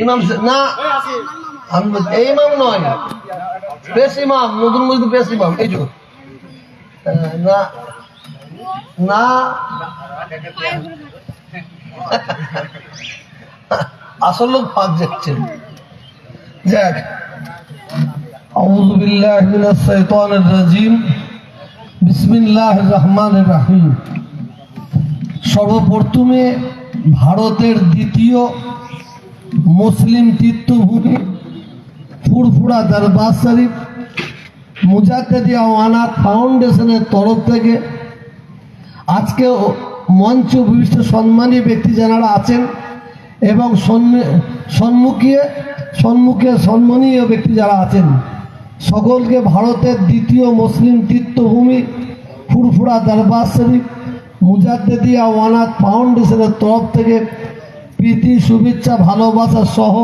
ইমাম না, আমি এই ইমাম নয়, পেশ ইমাম, নতুন মসজিদ পেশ ইমাম। এই যে না না, আসল লোক ফাঁক যাচ্ছেন। যাক, আউযু বিল্লাহি মিনাশ শাইতানির রাজিম, বিসমিল্লাহির রহমানির রহিম। সর্বপ্রথমে ভারতের দ্বিতীয় মুসলিম তীর্থভূমি ফুরফুরা দরবার শরীফ মুজাদ্দিদ আওয়ানাত ফাউন্ডেশনের তরফ থেকে আজকে মঞ্চ বিশিষ্ট সম্মানী ব্যক্তি যারা আছেন এবং সম্মুখে সম্মানীয় ব্যক্তি যারা আছেন সকলকে ভারতের দ্বিতীয় মুসলিম তীর্থভূমি ফুরফুরা দরবার শরীফ মুজাদ্দিদ আওয়ানাত ফাউন্ডেশনের তরফ থেকে প্রীতি, শুভেচ্ছা, ভালোবাসা সহ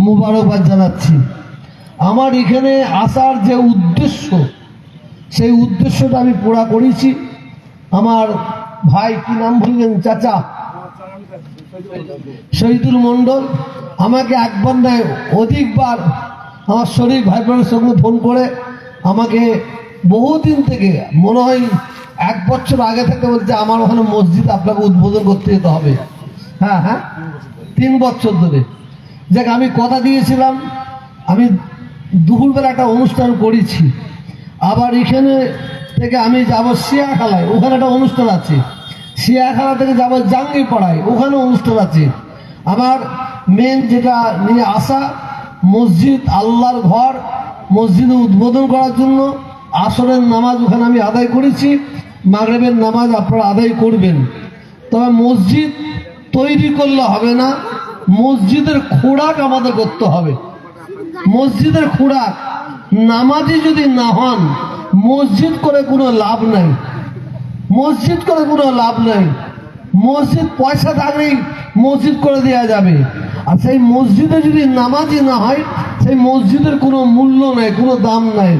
মুবারকবাদ জানাচ্ছি। আমার এখানে আসার যে উদ্দেশ্য, সেই উদ্দেশ্যটা আমি পুরা করেছি। আমার ভাই, কি নাম বললেন, চাচা শহীদুল মণ্ডল, আমাকে একবার নয় অধিকবার আমার শরীর ভাই বোনের সঙ্গে ফোন করে আমাকে বহুদিন থেকে, মনে হয় 1 বছর আগে থেকে বলছে আমার ওখানে মসজিদ আপনাকে উদ্বোধন করতে যেতে হবে। হ্যাঁ হ্যাঁ, 3 বছর ধরে। যাক, আমি কথা দিয়েছিলাম, আমি দুপুরবেলা একটা অনুষ্ঠান করেছি। আবার এখানে থেকে আমি যাব শিয়াখালায়, ওখানে একটা অনুষ্ঠান আছে। শিয়াখালা থেকে যাব জাঙ্গিপাড়ায়, ওখানে অনুষ্ঠান আছে। আমার মেন যেটা নিয়ে আসা, মসজিদ, আল্লাহর ঘর, মসজিদে উদ্বোধন করার জন্য আসরের নামাজ ওখানে আমি আদায় করেছি, মাগরিবের নামাজ আপনারা আদায় করবেন। তবে মসজিদ তৈরি করলে হবে না, মসজিদের খোরাক আমাদের করতে হবে। মসজিদের খোরাক, নামাজি যদি না হন মসজিদ করে কোনো লাভ নাই, মসজিদ করে কোনো লাভ নাই। মসজিদ পয়সা থাকলেই মসজিদ করে দেওয়া যাবে, আর সেই মসজিদে যদি নামাজি না হয় সেই মসজিদের কোনো মূল্য নাই, কোনো দাম নাই।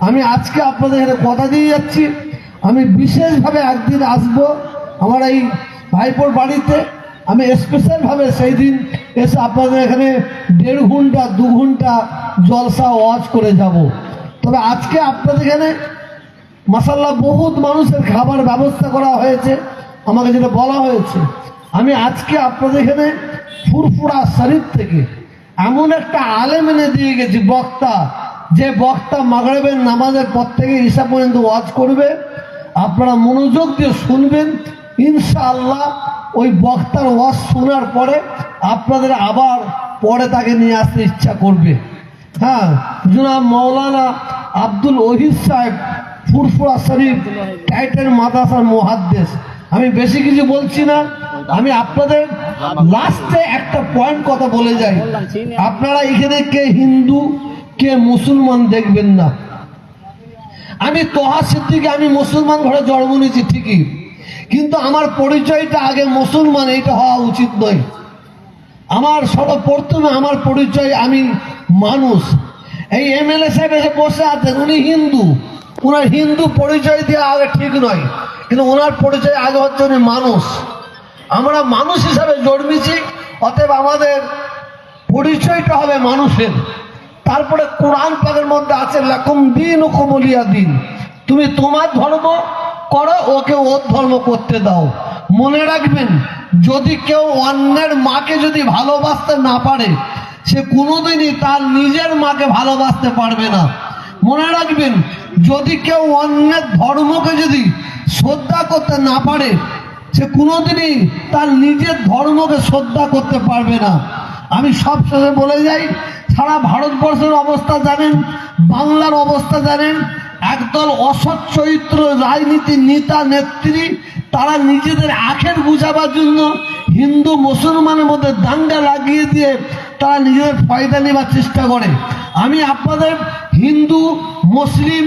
আমি আজকে আপনাদের এখানে কথা দিয়ে যাচ্ছি, আমি বিশেষভাবে একদিন আসবো আমার এই ভাইপোর বাড়িতে। আমি স্পেশালভাবে সেই দিন এসে আপনাদের এখানে 1.5 ঘন্টা 2 ঘন্টা জলসা ওয়াজ করে যাব। তবে আজকে আপনাদের এখানে মাশাআল্লাহ বহুত মানুষের খাবার ব্যবস্থা করা হয়েছে, আমাকে যেটা বলা হয়েছে। আমি আজকে আপনাদের এখানে ফুরফুরা শরীফ থেকে এমন একটা আলেম এনে দিয়ে গেছি, বক্তা, যে বক্তা মাগরিবের নামাজের পর থেকে ঈশা পর্যন্ত ওয়াজ করবে। আপনারা মনোযোগ দিয়ে শুনবেন, ইনশাআল্লাহ ওই বক্তার ওয়াজ শোনার পরে আপনাদের আবার পরে তাকে নিয়ে আসতে ইচ্ছা করবে। হ্যাঁ, জনাব মৌলানা আব্দুল ওহিদ সাহেব, ফুরফুরা শরীফ টাইটেল মাদ্রাসার মুহাদ্দিস। আমি বেশি কিছু বলছি না, আমি আপনাদের লাস্টে একটা পয়েন্ট কথা বলে যাই। আপনারা এখানে কে হিন্দু কে মুসলমান দেখবেন না। আমি তোহা সিদ্দিকী, আমি মুসলমান ঘরে জন্ম নিয়েছি ঠিকই, কিন্তু আমার পরিচয়টা আগে মুসলমান, এইটা হওয়া উচিত নয়। আমার সর্বপ্রথমে আমার পরিচয়, আমি মানুষ। এই এমএলএ সাহেব এসে বসে আছেন, উনি হিন্দু, ওনার হিন্দু পরিচয় দেওয়া আগে ঠিক নয়, কিন্তু ওনার পরিচয় আগে হচ্ছে উনি মানুষ। আমরা মানুষ হিসাবে জন্মেছি, অতএব আমাদের পরিচয়টা হবে মানুষের। তারপরে কোরআন পাকের মধ্যে আছে লাকুম দীনুকুম ওয়ালিয়া দীন, তুমি তোমার ধর্ম করো, ওকে ওর ধর্ম করতে দাও। মনে রাখবেন, যদি কেউ অন্যের মাকে যদি ভালোবাসতে না পারে, সে কোনোদিনই তার নিজের মাকে ভালোবাসতে পারবে না। মনে রাখবেন, যদি কেউ অন্যের ধর্মকে যদি শ্রদ্ধা করতে না পারে, সে কোনোদিনই তার নিজের ধর্মকে শ্রদ্ধা করতে পারবে না। আমি সবশেষে বলে যাই, সারা ভারতবর্ষের অবস্থা জানেন, বাংলার অবস্থা জানেন। একদল অসৎ চরিত্র রাজনীতির নেতা নেত্রী, তারা নিজেদের আখের বুঝাবার জন্য হিন্দু মুসলমানের মধ্যে দাঙ্গা লাগিয়ে দিয়ে তারা নিজেদের ফায়দা নেবার চেষ্টা করে। আমি আপনাদের হিন্দু মুসলিম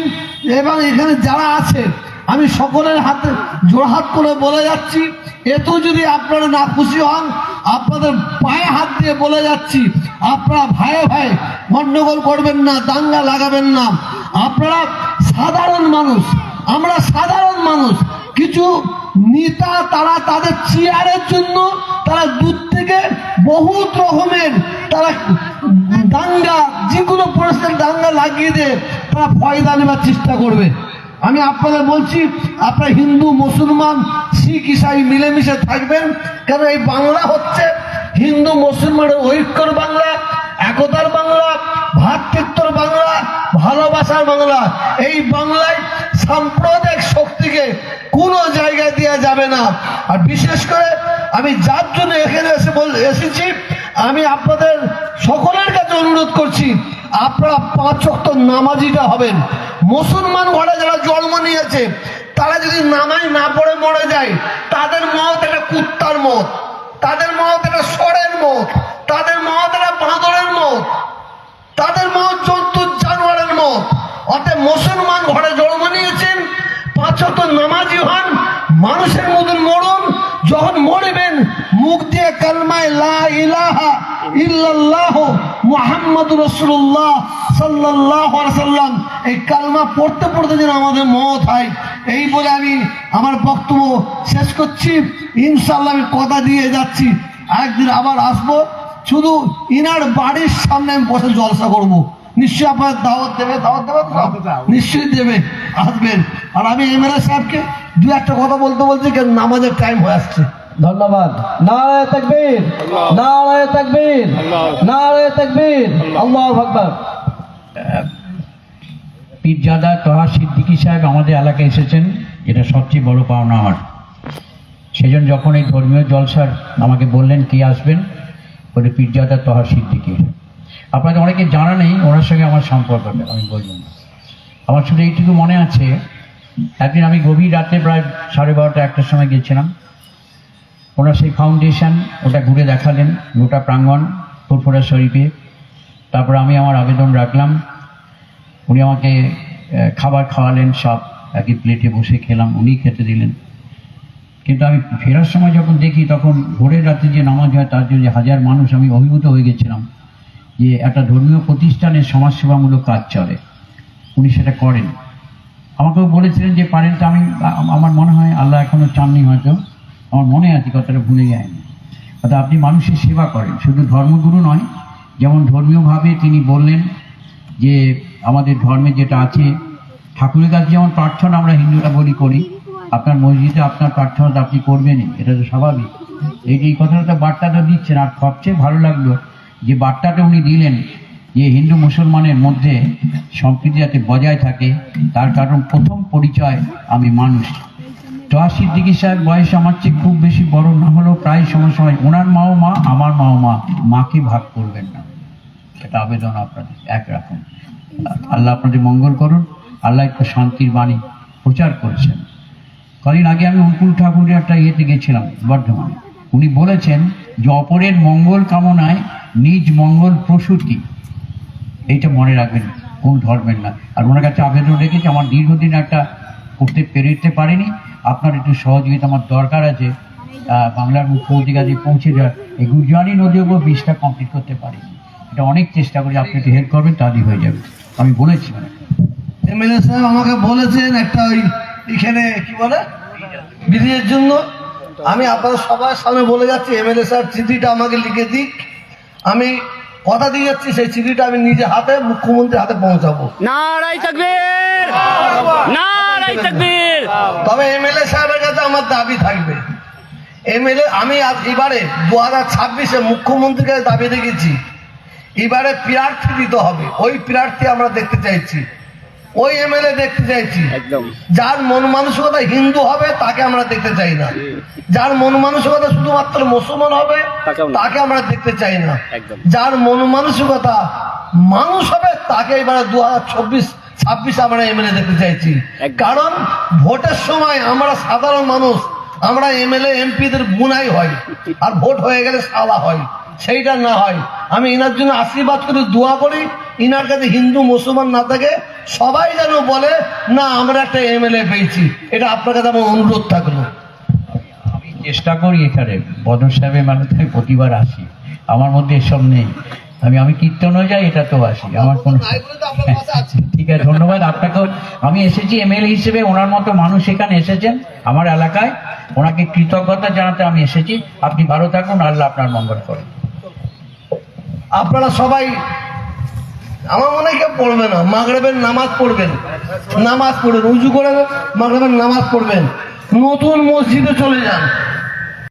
এবং এখানে যারা আছে, আমি সকলের হাতে জোড়হাত করে বলে যাচ্ছি, এত যদি আপনারা না খুশি হন, আপনাদের পায়ে হাত দিয়ে বলে যাচ্ছি, আপনারা ভাইয়ে ভাই গন্ডগোল করবেন না, দাঙ্গা লাগাবেন না। আপনারা সাধারণ মানুষ, আমরা সাধারণ মানুষ। কিছু নেতা তারা তাদের চেয়ারের জন্য তারা দূর থেকে বহুত রকমের তারা দাঙ্গা, যেগুলো পরিস্থিতি দাঙ্গা লাগিয়ে দিয়ে তারা ফয়দা নেবার চেষ্টা করবে। আমি আপনাদের বলছি, আপনারা হিন্দু মুসলমান শিখ ইসাই মিলেমিশে থাকবেন, কারণ এই বাংলা হচ্ছে হিন্দু মুসলমানের ঐক্যর বাংলা, একতার বাংলা, ভ্রাতৃত্বর বাংলা, ভালোবাসার বাংলা। এই বাংলায় সাম্প্রদায়িক শক্তিকে কোনো জায়গায় দেওয়া যাবে না। আর বিশেষ করে আমি যার জন্য এখানে এসেছি, আমি আপনাদের সকলের কাছে অনুরোধ করছি, আপনারা 5 ওয়াক্ত নামাজিটা হবেন। মুসলমান ঘরে যারা জন্ম নিয়েছে তারা যদি নামাজ না পড়ে মরে যায়, তাদের মত একটা কুত্তার মত, তাদের মত একটা ষড়ের মত, তাদের মত একটা বাঁদরের মত, তাদের মত জন্তু জানোয়ারের মত। অতএব মুসলমান ঘরে জন্ম নিয়েছেন, 5 ওয়াক্ত নামাজি হন, মানুষের মতন মরুন। যখন মরবেন মুখ দিয়ে কালমায় লা ইলাহা ইল্লাল্লাহ মুহাম্মাদুর রাসূলুল্লাহ সাল্লাল্লাহু আলাইহি ওয়াসাল্লাম এই কালমা পড়তে পড়তে যেন আমাদের মওত হয়। এই বলে আমি আমার বক্তব্য শেষ করছি। ইনশাআল্লাহ আমি কথা দিয়ে যাচ্ছি, একদিন আবার আসবো, শুধু ইনার বাড়ির সামনে আমি বসে জলসা করব। নিশ্চয়ই আপনার দাওয়াত দেবে, দাওয়াত দেবে নিশ্চয়ই দেবে, আসবেন। আর আমি এমএলএ সাহেবকে 2-1 কথা বলতে বলছি, কারণ নামাজের টাইম হয়ে আসছে। ধন্যবাদ। নারায়ে তাকবীর, নারায়ে তাকবীর, নারায়ে তাকবীর, আল্লাহু আকবার। পীরজাদা তোহা সিদ্দিকী সাহেব আমাদের এলাকায় এসেছেন, এটা সবচেয়ে বড় পাওনা আমার। সেজন্য যখন এই ধর্মীয় জলসার আমাকে বললেন কে আসবেন, বলে পীরজাদা তোহা সিদ্দিকী। আপনাদের অনেকে জানা নেই ওনার সঙ্গে আমার সম্পর্কটা, আমি বলব না। আমার শুধু এইটুকু মনে আছে, একদিন আমি গভীর রাতে প্রায় 12:30-1টার সময় গেছিলাম। ওনার সেই ফাউন্ডেশন ওটা ঘুরে দেখালেন, গোটা প্রাঙ্গণ ফুরফুরা শরীফে। তারপর আমি আমার আবেদন রাখলাম, উনি আমাকে খাবার খাওয়ালেন, সব একই প্লেটে বসে খেলাম, উনি খেতে দিলেন। কিন্তু আমি ফেরার সময় যখন দেখি, তখন ভোরের রাতে যে নামাজ হয় তার জন্য 1000 মানুষ, আমি অভিভূত হয়ে গেছিলাম যে একটা ধর্মীয় প্রতিষ্ঠানে সমাজসেবামূলক কাজ চলে, উনি সেটা করেন। আমাকেও বলেছিলেন যে পারেন, তো আমি আমার মনে হয় আল্লাহ এখনো চাননি, হয়তো আমার মনে আছে, কথাটা ভুলে যায়নি। অর্থাৎ আপনি মানুষের সেবা করেন, শুধু ধর্মগুরু নয়। যেমন ধর্মীয়ভাবে তিনি বললেন যে আমাদের ধর্মে যেটা আছে, ঠাকুরের কাছে যেমন প্রার্থনা আমরা হিন্দুরা বলি করি, আপনার মসজিদে আপনার প্রার্থনাটা আপনি করবেনই, এটা তো স্বাভাবিক। এই কথাটা বার্তাটা দিচ্ছেন। আর সবচেয়ে ভালো লাগলো যে বার্তাটা উনি দিলেন যে হিন্দু মুসলমানের মধ্যে সম্প্রীতি যাতে বজায় থাকে, তার কারণ প্রথম পরিচয় আমি মানুষ। তোহা সিদ্দিকী সাহেব বয়স আমার চেয়ে খুব বেশি বড় না হলেও প্রায় সময় ওনার মাও মা, আমার মাও মা, মাকে ভাগ করবেন না, এটা আবেদন আপনাদের একরকম। আল্লাহ আপনাদের মঙ্গল করুন। আল্লাহ একটু শান্তির বাণী প্রচার করছেন। কদিন আগে আমি অনুকূল ঠাকুরের একটা ইয়েতে গেছিলাম বর্ধমানে, উনি বলেছেন যে অপরের মঙ্গল কামনায় নিজ মঙ্গল প্রসূতি, এইটা মনে রাখবেন, কোন ধর্মের না। আর ওনার কাছে আবেদন রেখেছি, আমার দীর্ঘদিন একটা করতে পেরোতে পারিনি, আপনার একটু সহযোগিতা আমার দরকার আছে। বাংলার মুখ্যমন্ত্রীর কাছে পৌঁছে দেওয়ার, এই গুরজানি নদীর উপর ব্রিজটা কমপ্লিট করতে পারিনি, এটা অনেক চেষ্টা করি, আপনি একটু হেল্প করবেন, তাহলেই হয়ে যাবে। আমি বলেছি মানে এমএলএ সাহেব আমাকে বলেছেন একটা ওই এখানে কি বলে ব্রিজের জন্য। আমি আপনাদের সবার সামনে বলে যাচ্ছি, এমএলএ সাহেব চিঠিটা আমাকে লিখে দিক, আমি কথা দিয়ে যাচ্ছি, সেই চিঠিটা আমি নিজে হাতে মুখ্যমন্ত্রীর হাতে পৌঁছাবো। নারায়ে তাকবীর, নারায়ে তাকবীর। তবে এমএলএ সাহেবের কাছে আমার দাবি থাকবে, এমএলএ আমি এবারে 2026-এ মুখ্যমন্ত্রীর কাছে দাবি রেখেছি, এবারে প্রার্থী দিতে হবে। ওই প্রার্থী আমরা দেখতে চাইছি, ওই এমএলএ দেখতে চাইছি। যার মন মানসিকতা হিন্দু হবে তাকে আমরা দেখতে চাই না, যার মন মানসিকতা শুধুমাত্র মুসলমান হবে তাকে আমরা দেখতে চাই না, যার মন মানসিকতা মানুষ হবে তাকে এবারে 2026 আমরা এমএলএ দেখতে চাইছি। কারণ ভোটের সময় আমরা সাধারণ মানুষ, আমরা এমএলএ এমপিদের বুনাই হয়, আর ভোট হয়ে গেলে সালা হয়, সেইটা না হয়। আমি এনার জন্য আশীর্বাদ করে দোয়া করি, ইনার কাছে হিন্দু মুসলমান না থাকে, সবাই যেন বলে না আমরা একটা এমএলএ পেয়েছি। এটা আপনার কাছে আমার অনুরোধ থাকলো। আমি চেষ্টা করি, এখানে বদর সাহেবের মানুষের প্রতিবার আসি, আমার মধ্যে এসব নেই। আমি কীর্তনও যাই, এটা তো আসি, আমার কোনো ঠিক আছে। ধন্যবাদ আপনাকেও। আমি এসেছি এমএলএ হিসেবে, ওনার মতো মানুষ এখানে এসেছেন আমার এলাকায়, ওনাকে কৃতজ্ঞতা জানাতে আমি এসেছি। আপনি ভালো থাকুন, আল্লাহ আপনার মঙ্গল করেন। আপনারা সবাই, আমার মনে হয় কেউ পড়বে না, মাগরিবের নামাজ পড়বেন, উজু করে মাগরিবের নামাজ পড়বেন, নতুন মসজিদে চলে যান।